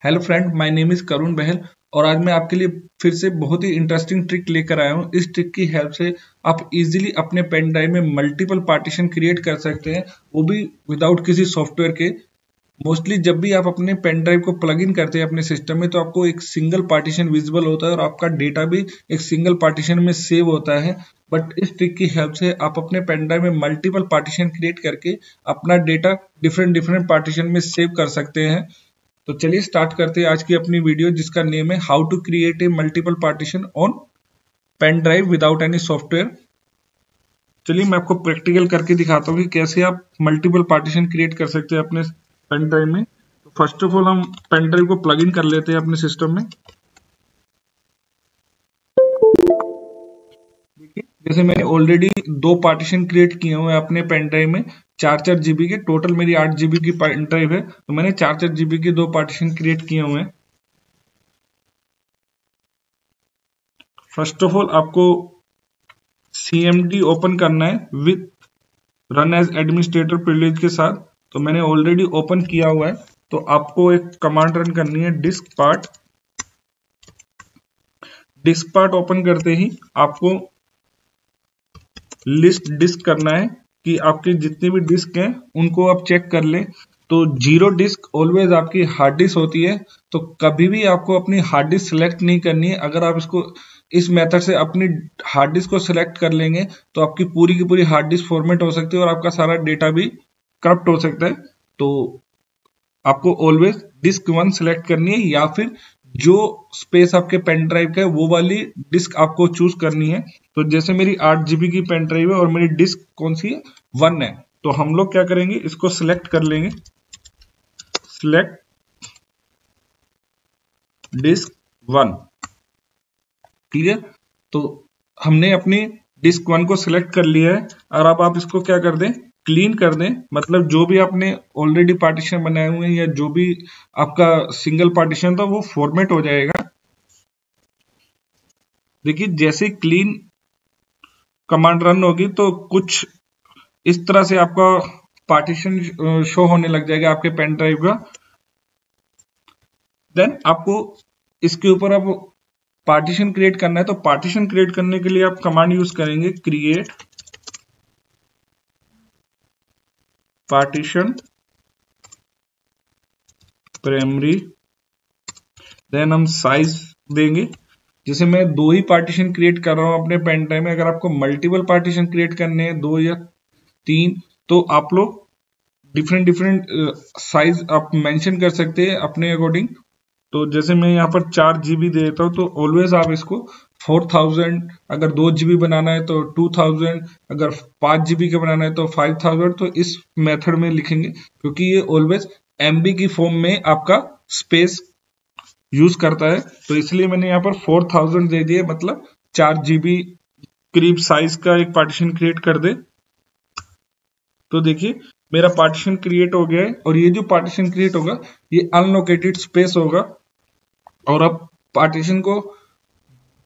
Hello friend, my name is Karun Bahl और आज मैं आपके लिए फिर से बहुत ही इंटरेस्टिंग ट्रिक लेकर आया हूँ। इस ट्रिक की हेल्प से आप इजीली अपने पेन ड्राइव में मल्टीपल पार्टीशन क्रिएट कर सकते हैं, वो भी विदाउट किसी सॉफ्टवेयर के। मोस्टली जब भी आप अपने पेन ड्राइव को प्लग इन करते हैं अपने सिस्टम में, तो आपको एक सिंगल पार्टीशन विजिबल होता है और आपका डेटा भी एक सिंगल पार्टीशन में सेव होता है। बट इस ट्रिक की हेल्प से आप अपने पेन ड्राइव में मल्टीपल पार्टीशन क्रिएट करके अपना डेटा डिफरेंट डिफरेंट पार्टीशन में सेव कर सकते हैं। तो चलिए स्टार्ट करते हैं आज की अपनी वीडियो, जिसका नेम है how to create a multiple partition on pen drive without any software. चलिए मैं आपको प्रैक्टिकल करके दिखाता हूँ कि कैसे आप मल्टीपल पार्टीशन क्रिएट कर सकते हैं अपने पेन ड्राइव में। तो फर्स्ट ऑफ ऑल हम पेन ड्राइव को प्लग इन कर लेते हैं अपने सिस्टम में। देखिए, जैसे मैंने ऑलरेडी दो पार्टीशन क्रिएट किए हुए हैं अपने पेन ड्राइव में, 4 जीबी के। टोटल मेरी 8 जीबी की पेन ड्राइव है, तो मैंने 4 जीबी के दो पार्टीशन क्रिएट किए हुए हैं। फर्स्ट ऑफ ऑल आपको CMD ओपन करना है with run as administrator privilege के साथ। तो मैंने ऑलरेडी ओपन किया हुआ है, तो आपको एक कमांड रन करनी है diskpart. Diskpart open करते ही आपको लिस्ट डिस्क करना है कि आपके जितने भी डिस्क हैं उनको आप चेक कर लें। तो 0 डिस्क ऑलवेज आपकी हार्ड डिस्क होती है, तो कभी भी आपको अपनी हार्ड डिस्क सेलेक्ट नहीं करनी है। अगर आप इसको इस मेथड से अपनी हार्ड डिस्क को सिलेक्ट कर लेंगे तो आपकी पूरी की पूरी हार्ड डिस्क फॉर्मेट हो सकती है और आपका सारा डेटा भी करप्ट हो सकता है। तो आपको ऑलवेज डिस्क 1 सिलेक्ट करनी है, या फिर जो स्पेस आपके पेन ड्राइव का है वो वाली डिस्क आपको चूज करनी है। तो जैसे मेरी 8 जीबी की पेन ड्राइव है और मेरी डिस्क कौन सी है, 1 है, तो हम लोग क्या करेंगे, इसको सिलेक्ट कर लेंगे। Select disk 1, clear. तो हमने अपनी डिस्क 1 को सिलेक्ट कर लिया है और अब आप इसको क्या कर दें, क्लीन कर दें। मतलब जो भी आपने ऑलरेडी पार्टीशन बनाए हुए हैं या जो भी आपका सिंगल पार्टीशन था वो फॉर्मेट हो जाएगा। देखिए, जैसे क्लीन कमांड रन होगी तो कुछ इस तरह से आपका पार्टीशन शो होने लग जाएगा आपके पेन ड्राइव का। देन आपको इसके ऊपर अब पार्टीशन क्रिएट करना है। तो पार्टीशन क्रिएट करने के लिए आप कमांड यूज करेंगे क्रिएट पार्टीशन प्राइमरी। देन हम साइज देंगे। जैसे मैं 2 ही पार्टीशन क्रिएट कर रहा हूं अपने पेन ड्राइव में, अगर आपको मल्टीपल पार्टीशन क्रिएट करने हैं 2 या 3, तो आप लोग डिफरेंट डिफरेंट साइज आप मेंशन कर सकते हैं अपने अकॉर्डिंग। तो जैसे मैं यहाँ पर 4 जीबी दे देता हूँ, तो ऑलवेज आप इसको 4000, अगर 2 जीबी बनाना है तो 2000, अगर 5 जीबी का बनाना है तो 5000। तो इस मेथड में लिखेंगे, क्योंकि ये ऑलवेज MB की फॉर्म में आपका स्पेस यूज करता है। तो इसलिए मैंने यहाँ पर 4000 दे दिए, मतलब 4 जीबी करीब साइज का एक पार्टीशन क्रिएट कर दे। तो देखिए मेरा पार्टीशन क्रिएट हो गया है, और ये जो पार्टीशन क्रिएट होगा ये अनलोकेटेड स्पेस होगा। और अब पार्टीशन को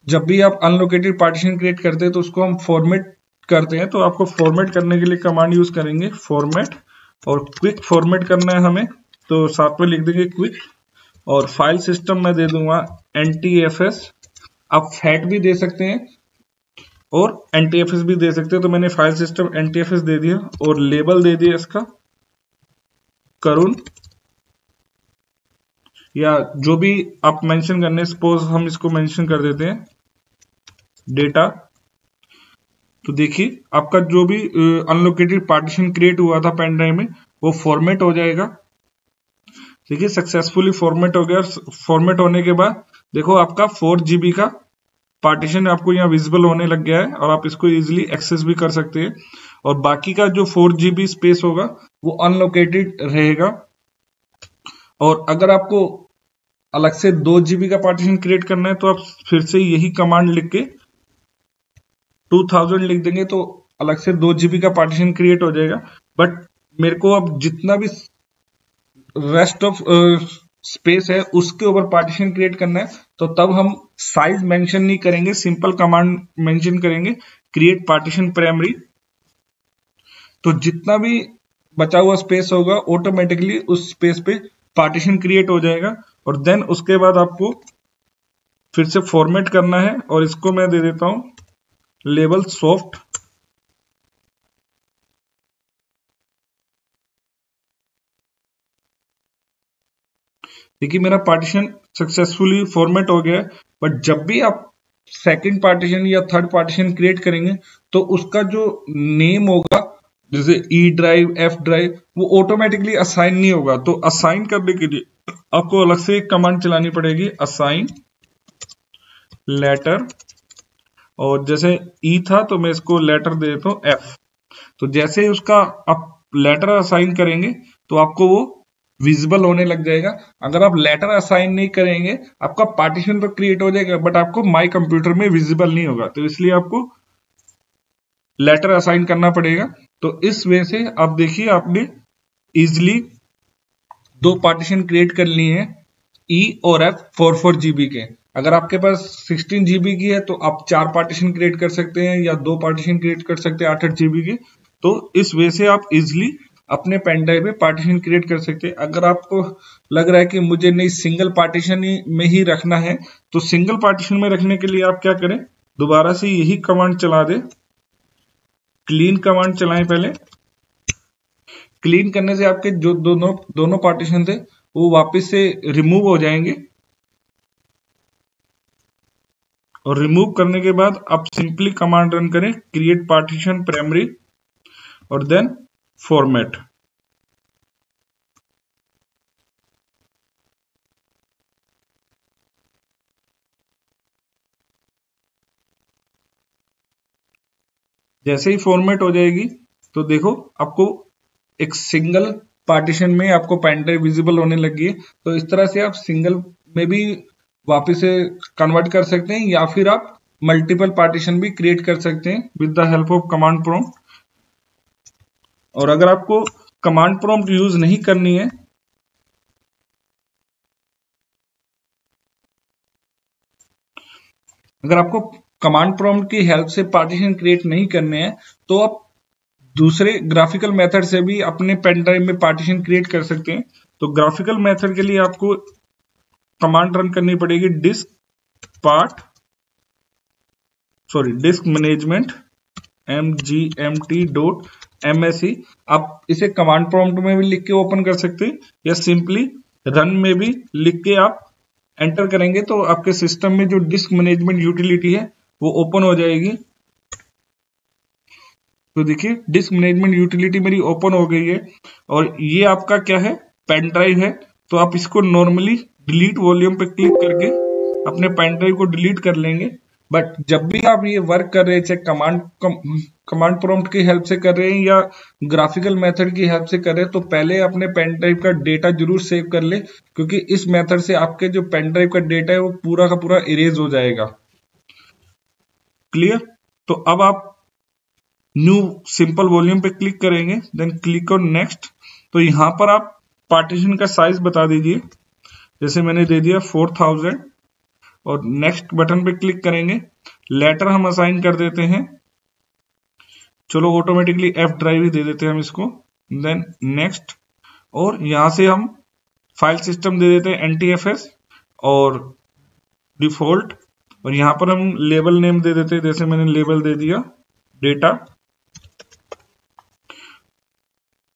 जब भी आप अनलोकेटेड पार्टीशन क्रिएट करते हैं तो उसको हम फॉर्मेट करते हैं। तो आपको फॉर्मेट करने के लिए कमांड यूज करेंगे फॉर्मेट, और क्विक फॉर्मेट करना है हमें, तो साथ में लिख देंगे क्विक। और फाइल सिस्टम में दे दूंगा NTFS। आप फैट भी दे सकते हैं और NTFS भी दे सकते हैं, तो मैंने फाइल सिस्टम NTFS दे दिया। और लेबल दे दिया इसका करुण, या जो भी आप मेंशन करने, सपोज हम इसको मेंशन कर देते हैं डेटा। तो देखिए आपका जो भी अनलोकेटेड पार्टीशन क्रिएट हुआ था पेन ड्राइव में वो फॉर्मेट हो जाएगा। देखिए सक्सेसफुली फॉर्मेट हो गया। फॉर्मेट होने के बाद देखो आपका 4 जीबी का पार्टीशन आपको यहाँ विजिबल होने लग गया है, और आप इसको इजीली एक्सेस भी कर सकते हैं। और बाकी का जो 4 जीबी स्पेस होगा वो अनलोकेटेड रहेगा। और अगर आपको अलग से 2 जीबी का पार्टीशन क्रिएट करना है तो आप फिर से यही कमांड लिख के 2000 लिख देंगे, तो अलग से 2 जीबी का पार्टीशन क्रिएट हो जाएगा। बट मेरे को अब जितना भी रेस्ट ऑफ स्पेस है उसके ऊपर पार्टीशन क्रिएट करना है, तो तब हम साइज मेंशन नहीं करेंगे, सिंपल कमांड मेंशन करेंगे क्रिएट पार्टीशन प्राइमरी। तो जितना भी बचा हुआ स्पेस होगा ऑटोमेटिकली उस स्पेस पे पार्टीशन क्रिएट हो जाएगा। और देन उसके बाद आपको फिर से फॉर्मेट करना है, और इसको मैं दे देता हूं लेबल सॉफ्ट। देखिए मेरा पार्टीशन सक्सेसफुली फॉर्मेट हो गया है। बट जब भी आप सेकंड पार्टीशन या थर्ड पार्टीशन क्रिएट करेंगे तो उसका जो नेम होगा, जैसे ई ड्राइव, एफ ड्राइव, वो ऑटोमेटिकली असाइन नहीं होगा। तो असाइन करने के लिए आपको अलग से एक कमांड चलानी पड़ेगी, असाइन लेटर। और जैसे ई था तो मैं इसको लेटर दे देता हूं एफ। तो जैसे ही उसका आप लेटर असाइन करेंगे तो आपको वो विजिबल होने लग जाएगा। अगर आप लेटर असाइन नहीं करेंगे आपका पार्टीशन तो क्रिएट हो जाएगा बट आपको माई कंप्यूटर में विजिबल नहीं होगा। तो इसलिए आपको लेटर असाइन करना पड़ेगा। तो इस वे से आप देखिए आपने इजिली दो पार्टीशन क्रिएट कर लिए हैं, ई और एफ 4 जीबी के। अगर आपके पास 16 जीबी की है तो आप 4 पार्टीशन क्रिएट कर सकते हैं या 2 पार्टीशन क्रिएट कर सकते हैं 8 जीबी के। तो इस वे से आप इजिली अपने पेन ड्राइव में पार्टीशन क्रिएट कर सकते हैं। अगर आपको लग रहा है कि मुझे नहीं सिंगल पार्टीशन में ही रखना है, तो सिंगल पार्टीशन में रखने के लिए आप क्या करें, दोबारा से यही कमांड चला दे, क्लीन कमांड चलाएं पहले। क्लीन करने से आपके जो दोनों दोनों पार्टीशन थे वो वापस से रिमूव हो जाएंगे। और रिमूव करने के बाद आप सिंपली कमांड रन करें, क्रिएट पार्टीशन प्राइमरी और देन फॉर्मेट। जैसे ही फॉर्मेट हो जाएगी तो देखो आपको एक सिंगल पार्टीशन में आपको पेन ड्राइव विजिबल होने लगी है। तो इस तरह से आप सिंगल में भी वापस से कन्वर्ट कर सकते हैं या फिर आप मल्टीपल पार्टीशन भी क्रिएट कर सकते हैं with the help of command prompt. और अगर आपको कमांड प्रॉम्प्ट यूज नहीं करनी है, अगर आपको कमांड प्रॉम्प्ट की हेल्प से पार्टीशन क्रिएट नहीं करने हैं तो आप दूसरे ग्राफिकल मेथड से भी अपने पेन ड्राइव में पार्टीशन क्रिएट कर सकते हैं। तो ग्राफिकल मेथड के लिए आपको कमांड रन करनी पड़ेगी, डिस्क मैनेजमेंट mgmt.msc। आप इसे कमांड प्रॉम्प्ट में भी लिख के ओपन कर सकते हैं या सिंपली रन में भी लिख के आप एंटर करेंगे तो आपके सिस्टम में जो डिस्क मैनेजमेंट यूटिलिटी है वो ओपन हो जाएगी। तो देखिए डिस्क मैनेजमेंट यूटिलिटी मेरी ओपन हो गई है और ये आपका क्या है, पेन ड्राइव है। तो आप इसको नॉर्मली डिलीट वॉल्यूम पे क्लिक करके अपने पेन ड्राइव को डिलीट कर लेंगे। बट जब भी आप ये वर्क कर रहे हैं, चाहे कमांड प्रॉम्प्ट की हेल्प से कर रहे हैं या ग्राफिकल मेथड की हेल्प से कर रहे हैं, तो पहले अपने पेन ड्राइव का डेटा जरूर सेव कर ले, क्योंकि इस मेथड से आपके जो पेन ड्राइव का डेटा है वो पूरा का पूरा इरेज हो जाएगा। क्लियर? तो अब आप न्यू सिंपल वॉल्यूम पे क्लिक करेंगे, देन क्लिक ऑन नेक्स्ट। तो यहां पर आप पार्टीशन का साइज बता दीजिए, जैसे मैंने दे दिया 4000 और नेक्स्ट बटन पे क्लिक करेंगे। लेटर हम असाइन कर देते हैं, चलो ऑटोमेटिकली एफ ड्राइव ही दे देते हैं हम इसको, देन नेक्स्ट। और यहां से हम फाइल सिस्टम दे देते हैं NTFS और डिफॉल्ट। और यहां पर हम लेबल नेम दे देते हैं, जैसे मैंने लेबल दे दिया डेटा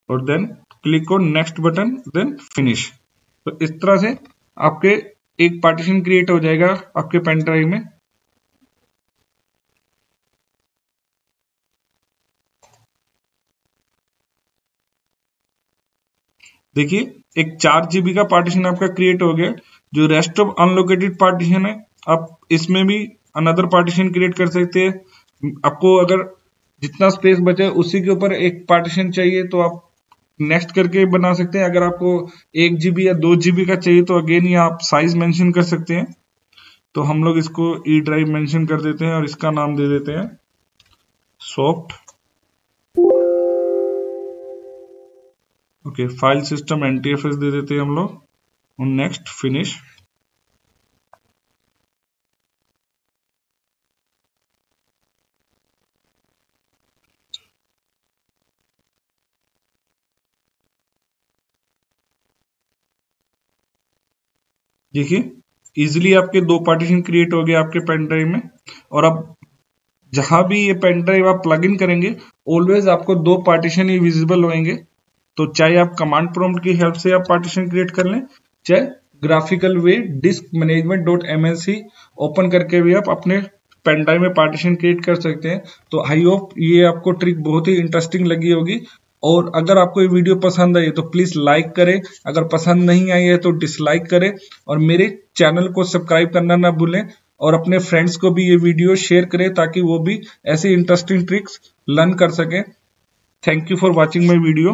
और then click on next button, then finish. तो इस तरह से आपके एक पार्टीशन क्रिएट हो जाएगा आपके पेन ड्राइव में। देखिए एक 4 जीबी का पार्टीशन आपका क्रिएट हो गया। जो रेस्ट ऑफ अनलोकेटेड पार्टीशन है आप इसमें भी अनदर पार्टीशन क्रिएट कर सकते हैं। आपको अगर जितना स्पेस बचे उसी के ऊपर एक पार्टीशन चाहिए तो आप नेक्स्ट करके बना सकते हैं। अगर आपको 1 जीबी या 2 जीबी का चाहिए तो अगेन ये आप साइज मेंशन कर सकते हैं। तो हम लोग इसको ई ड्राइव मेंशन कर देते हैं और इसका नाम दे देते हैं soft. Okay, file system NTFS दे देते हैं हम लोग और नेक्स्ट फिनिश। देखिए इजिली आपके 2 पार्टीशन क्रिएट हो गए आपके पेन ड्राइव में। और अब जहां भी ये पेन ड्राइव आप प्लग इन करेंगे ऑलवेज आपको 2 पार्टीशन ही विजिबल होंगे। तो चाहे आप कमांड प्रॉम्प्ट की हेल्प से आप पार्टीशन क्रिएट कर लें, चाहे ग्राफिकल वे डिस्क मैनेजमेंट .mlc ओपन करके भी आप अपने पेन ड्राइव में पार्टीशन क्रिएट कर सकते हैं। तो आई होप ये आपको ट्रिक बहुत ही इंटरेस्टिंग लगी होगी। और अगर आपको ये वीडियो पसंद आई तो प्लीज लाइक करें, अगर पसंद नहीं आई है तो डिसलाइक करें, और मेरे चैनल को सब्सक्राइब करना ना भूलें, और अपने फ्रेंड्स को भी ये वीडियो शेयर करें ताकि वो भी ऐसे इंटरेस्टिंग ट्रिक्स लर्न कर सकें। Thank you for watching my video.